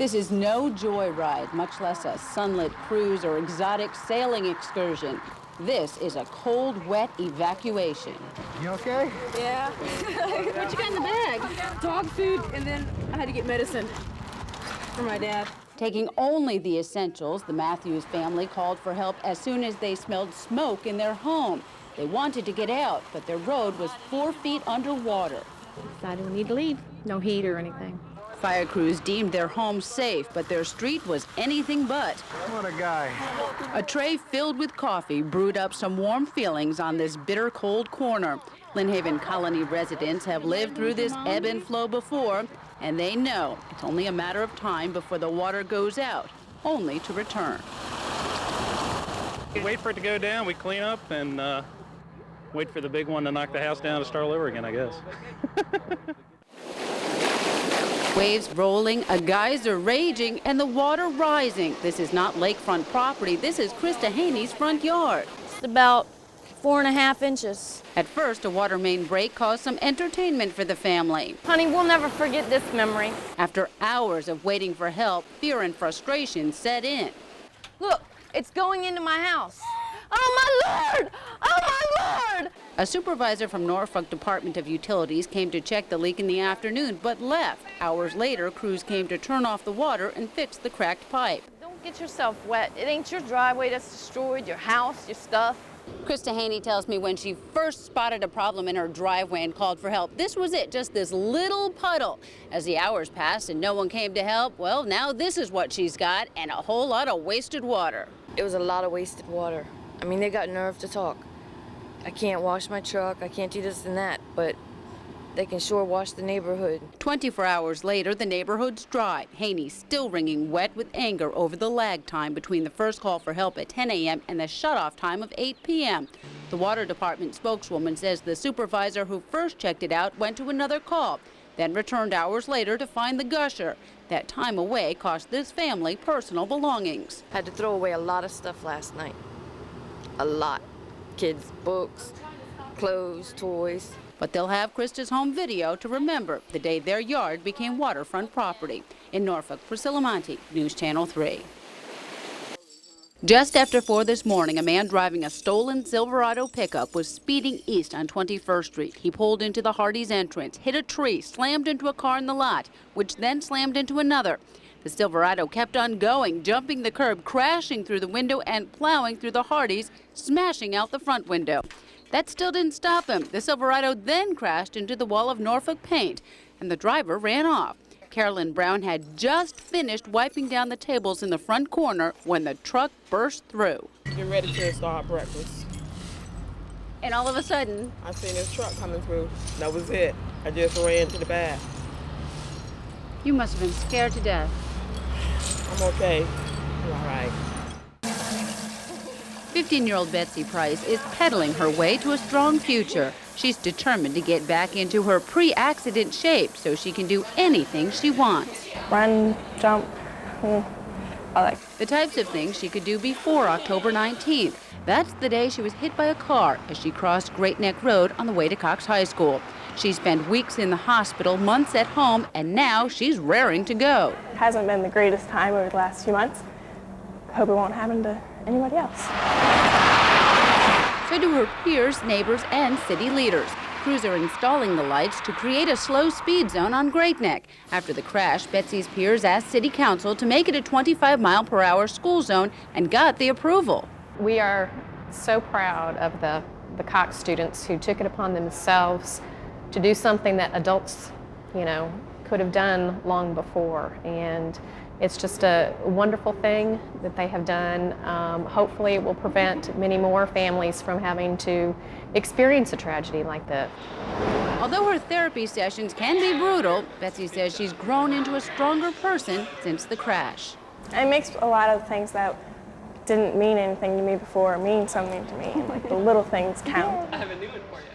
This is no joyride, much less a sunlit cruise or exotic sailing excursion. This is a cold, wet evacuation. You okay? Yeah. What you got in the bag? Dog food, and then I had to get medicine for my dad. Taking only the essentials, the Matthews family called for help as soon as they smelled smoke in their home. They wanted to get out, but their road was 4 feet underwater. Decided we need to leave. No heat or anything. Fire crews deemed their home safe, but their street was anything but. What a guy. A tray filled with coffee brewed up some warm feelings on this bitter cold corner. Lynnhaven Colony residents have lived through this ebb and flow before, and they know it's only a matter of time before the water goes out, only to return. We wait for it to go down, we clean up, and wait for the big one to knock the house down to start all over again, I guess. Waves rolling, a geyser raging, and the water rising. This is not lakefront property. This is Krista Haney's front yard. It's about 4.5 inches. At first, a water main break caused some entertainment for the family. Honey, we'll never forget this memory. After hours of waiting for help, fear and frustration set in. Look, it's going into my house. Oh, my Lord! Oh, my Lord! A supervisor from Norfolk Department of Utilities came to check the leak in the afternoon, but left. Hours later, crews came to turn off the water and fix the cracked pipe. Don't get yourself wet. It ain't your driveway that's destroyed, your house, your stuff. Krista Haney tells me when she first spotted a problem in her driveway and called for help, this was it, just this little puddle. As the hours passed and no one came to help, well, now this is what she's got, and a whole lot of wasted water. It was a lot of wasted water. I mean, they got nerve to talk. I can't wash my truck, I can't do this and that, but they can sure wash the neighborhood. 24 hours later, the neighborhood's dry. Haney still wringing wet with anger over the lag time between the first call for help at 10 a.m. and the shutoff time of 8 p.m. The water department spokeswoman says the supervisor who first checked it out went to another call, then returned hours later to find the gusher. That time away cost this family personal belongings. Had to throw away a lot of stuff last night. A lot. Kids' books, clothes, toys. But they'll have Krista's home video to remember the day their yard became waterfront property. In Norfolk, Priscilla Monti, News Channel 3. Just after 4 this morning, a man driving a stolen Silverado pickup was speeding east on 21st Street. He pulled into the Hardee's entrance, hit a tree, slammed into a car in the lot, which then slammed into another. The Silverado kept on going, jumping the curb, crashing through the window and plowing through the Hardee's, smashing out the front window. That still didn't stop him. The Silverado then crashed into the wall of Norfolk paint, and the driver ran off. Carolyn Brown had just finished wiping down the tables in the front corner when the truck burst through. Get ready to start breakfast. And all of a sudden, I seen this truck coming through. That was it. I just ran to the back. you must have been scared to death. I'm okay. I'm all right. 15-year-old Betsy Price is pedaling her way to a strong future. She's determined to get back into her pre-accident shape so she can do anything she wants. Run, jump, all that. The types of things she could do before October 19th. That's the day she was hit by a car as she crossed Great Neck Road on the way to Cox High School. She spent weeks in the hospital, months at home, and now she's raring to go. It hasn't been the greatest time over the last few months. Hope it won't happen to anybody else. So do her peers, neighbors, and city leaders. Crews are installing the lights to create a slow speed zone on Great Neck. After the crash, Betsy's peers asked City Council to make it a 25-mile-per-hour school zone and got the approval. We are so proud of the Cox students who took it upon themselves to do something that adults, could have done long before. And it's just a wonderful thing that they have done. Hopefully it will prevent many more families from having to experience a tragedy like this. Although her therapy sessions can be brutal, Betsy says she's grown into a stronger person since the crash. It makes a lot of things that didn't mean anything to me before mean something to me. Like the little things count. I have a new one for you.